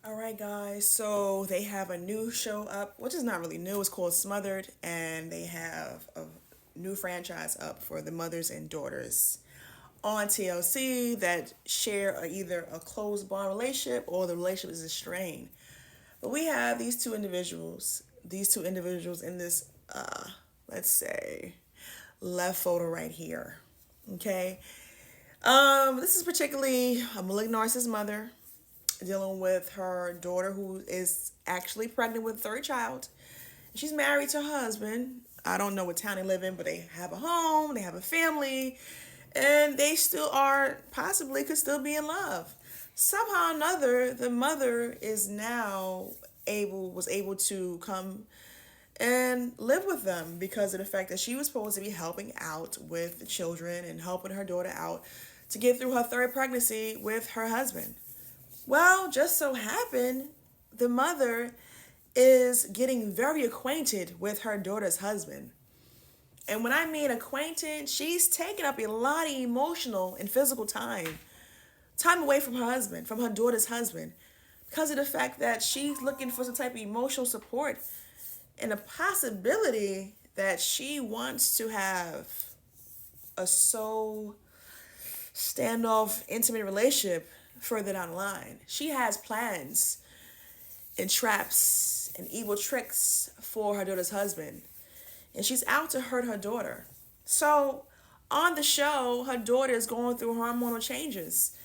All right, guys. So they have a new show up, which is not really new. It's called Smothered, and they have a new franchise up for the mothers and daughters on TLC that share either a close bond relationship or the relationship is strained. But we have these two individuals in this, let's say, left photo right here. Okay. This is particularly a malignant narcissist mother dealing with her daughter who is actually pregnant with a third child. She's married to her husband. I don't know what town they live in, but they have a home, they have a family, and they still are possibly could still be in love. Somehow or another, the mother is now able to come and live with them because of the fact that she was supposed to be helping out with the children and helping her daughter out to get through her third pregnancy with her husband. Well, just so happened the mother is getting very acquainted with her daughter's husband. And when I mean acquainted, she's taking up a lot of emotional and physical time away from her husband, from her daughter's husband, because of the fact that she's looking for some type of emotional support and a possibility that she wants to have a so standoff, intimate relationship further down the line. She has plans and traps and evil tricks for her daughter's husband. And she's out to hurt her daughter. So on the show, her daughter is going through hormonal changes.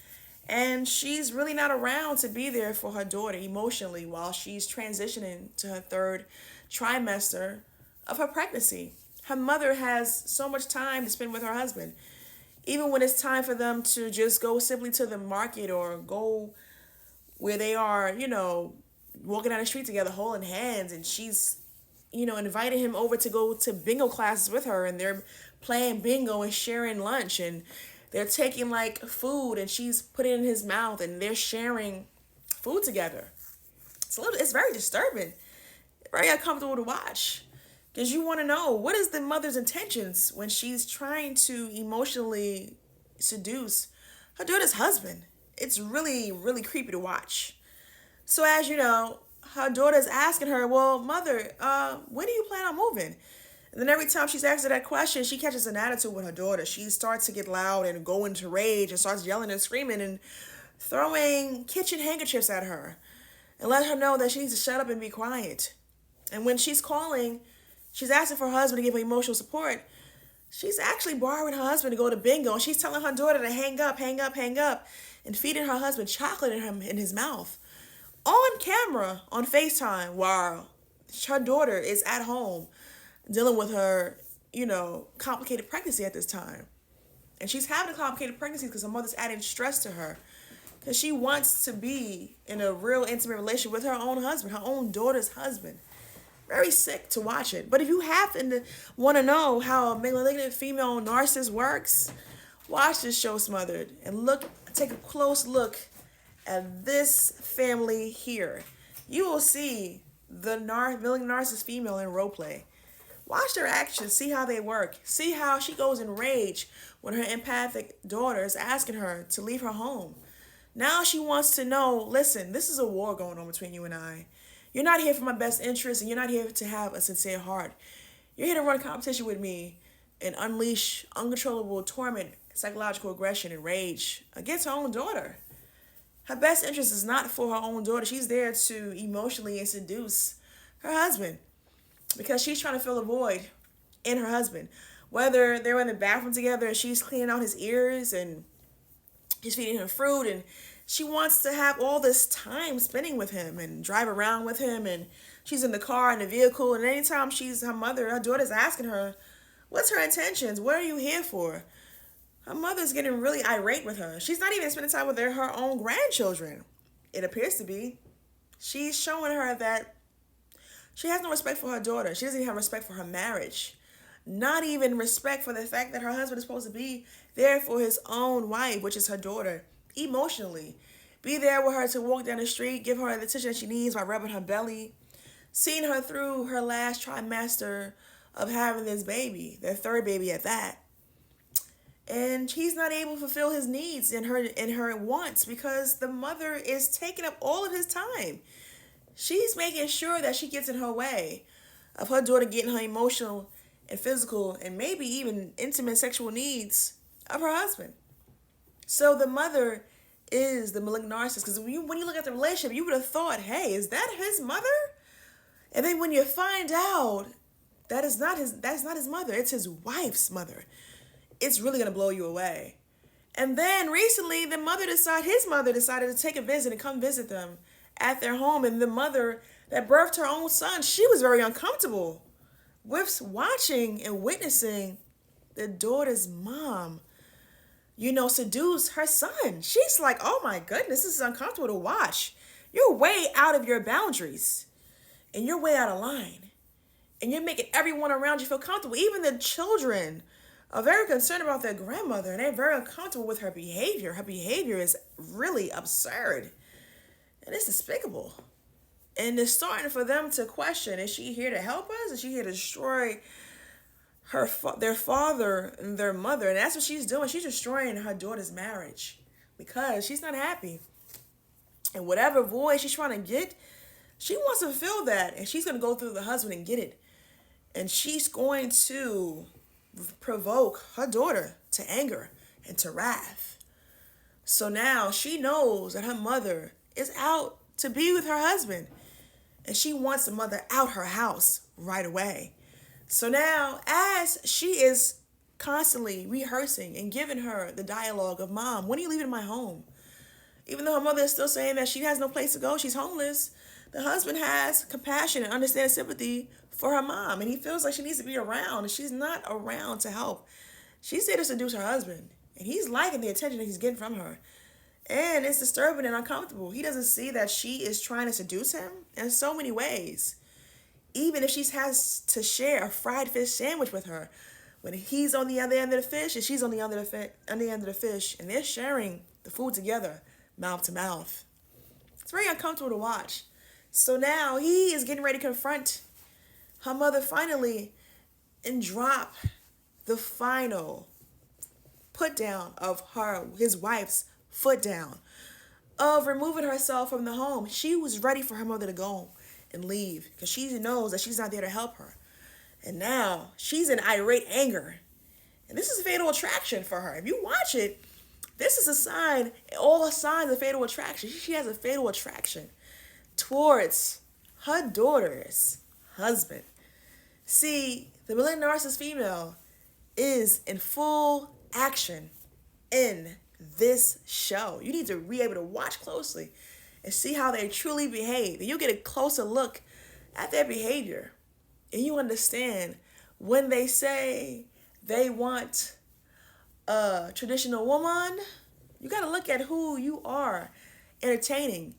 And she's really not around to be there for her daughter emotionally while she's transitioning to her third trimester of her pregnancy. Her mother has so much time to spend with her husband. Even when it's time for them to just go simply to the market or go where they are, walking down the street together holding hands, and she's inviting him over to go to bingo classes with her, and they're playing bingo and sharing lunch, and they're taking like food and she's putting it in his mouth and they're sharing food together. It's very disturbing, very uncomfortable to watch. Because you want to know what is the mother's intentions when she's trying to emotionally seduce her daughter's husband. It's really, really creepy to watch. So as you know, her daughter's asking her, well, mother, when do you plan on moving? And then every time she's asked her that question, she catches an attitude with her daughter. She starts to get loud and go into rage and starts yelling and screaming and throwing kitchen handkerchiefs at her and let her know that she needs to shut up and be quiet. And when she's asking for her husband to give her emotional support. She's actually borrowing her husband to go to bingo, and she's telling her daughter to hang up, hang up, hang up, and feeding her husband chocolate in his mouth on camera on FaceTime while her daughter is at home dealing with her, complicated pregnancy at this time. And she's having a complicated pregnancy because her mother's adding stress to her because she wants to be in a real intimate relationship with her own husband, her own daughter's husband. Very sick to watch it. But if you happen to want to know how a malignant female narcissist works, watch this show Smothered and take a close look at this family here. You will see the malignant narcissist female in role play. Watch their actions, see how they work. See how she goes in rage when her empathic daughter is asking her to leave her home. Now she wants to know, listen, this is a war going on between you and I. You're not here for my best interest, and you're not here to have a sincere heart. You're here to run a competition with me and unleash uncontrollable torment, psychological aggression, and rage against her own daughter. Her best interest is not for her own daughter. She's there to emotionally seduce her husband because she's trying to fill a void in her husband. Whether they're in the bathroom together and she's cleaning out his ears and he's feeding her fruit, and she wants to have all this time spending with him and drive around with him, and she's in the car in the vehicle, and anytime her daughter's asking her, what's her intentions? What are you here for? Her mother's getting really irate with her. She's not even spending time with her own grandchildren. It appears to be. She's showing her that she has no respect for her daughter. She doesn't even have respect for her marriage. Not even respect for the fact that her husband is supposed to be there for his own wife, which is her daughter, emotionally. Be there with her to walk down the street, give her the attention that she needs by rubbing her belly. Seeing her through her last trimester of having this baby, their third baby at that. and he's not able to fulfill his needs and her wants because the mother is taking up all of his time. She's making sure that she gets in her way of her daughter getting her emotional and physical and maybe even intimate sexual needs of her husband. So the mother is the malignant narcissist, because when you look at the relationship, you would have thought, hey, is that his mother? And then when you find out that's not his mother, it's his wife's mother, it's really gonna blow you away. And then recently his mother decided to take a visit and come visit them at their home. And the mother that birthed her own son, she was very uncomfortable with watching and witnessing the daughter's mom, seduce her son. She's like, oh my goodness, this is uncomfortable to watch. You're way out of your boundaries and you're way out of line. And you're making everyone around you feel comfortable. Even the children are very concerned about their grandmother and they're very uncomfortable with her behavior. Her behavior is really absurd and it's despicable. And it's starting for them to question, is she here to help us? Is she here to destroy their father and their mother? And that's what she's doing. She's destroying her daughter's marriage because she's not happy. And whatever void she's trying to get, she wants to fulfill that. And she's going to go through the husband and get it. And she's going to provoke her daughter to anger and to wrath. So now she knows that her mother is out to be with her husband. And she wants the mother out her house right away. So now, as she is constantly rehearsing and giving her the dialogue of, Mom, when are you leaving my home? Even though her mother is still saying that she has no place to go, she's homeless, the husband has compassion and understands sympathy for her mom. And he feels like she needs to be around, and she's not around to help. She's there to seduce her husband, and he's liking the attention that he's getting from her. And it's disturbing and uncomfortable. He doesn't see that she is trying to seduce him in so many ways. Even if she has to share a fried fish sandwich with her, when he's on the other end of the fish and she's on the other end of the fish, and they're sharing the food together, mouth to mouth. It's very uncomfortable to watch. So now he is getting ready to confront her mother finally and drop the final put down of his wife's foot down of removing herself from the home. She was ready for her mother to go and leave because she knows that she's not there to help her. And now she's in irate anger. And this is fatal attraction for her. If you watch it, this is a sign, all the signs of fatal attraction. She has a fatal attraction towards her daughter's husband. See, the malignant narcissist female is in full action in this show. You need to be able to watch closely and see how they truly behave. And you'll get a closer look at their behavior. And you understand when they say they want a traditional woman, you got to look at who you are entertaining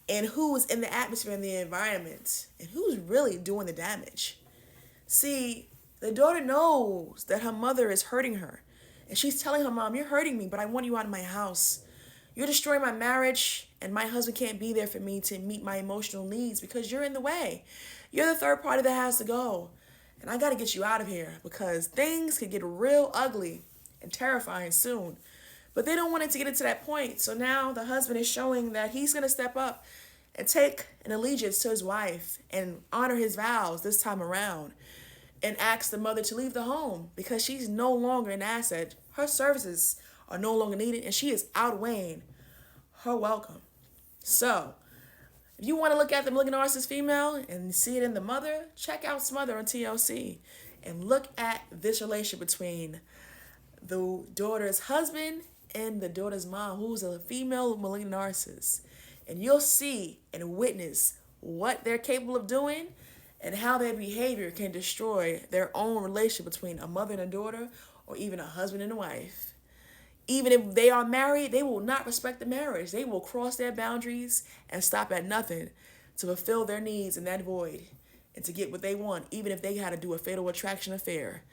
and who's in the atmosphere and the environment and who's really doing the damage. See, the daughter knows that her mother is hurting her. And she's telling her mom, you're hurting me, but I want you out of my house. You're destroying my marriage, and my husband can't be there for me to meet my emotional needs because you're in the way. You're the third party that has to go. And I got to get you out of here because things could get real ugly and terrifying soon. But they don't want it to get to that point. So now the husband is showing that he's going to step up and take an allegiance to his wife and honor his vows this time around and ask the mother to leave the home because she's no longer an asset. Her services are no longer needed and she is outweighing her welcome. So, if you want to look at the malignant narcissist female and see it in the mother, check out Smothered on TLC and look at this relationship between the daughter's husband and the daughter's mom, who's a female malignant narcissist. And you'll see and witness what they're capable of doing and how their behavior can destroy their own relationship between a mother and a daughter or even a husband and a wife. Even if they are married, they will not respect the marriage. They will cross their boundaries and stop at nothing to fulfill their needs in that void and to get what they want, even if they had to do a fatal attraction affair.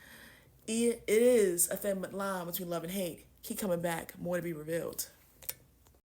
It is a thin line between love and hate. Keep coming back. More to be revealed.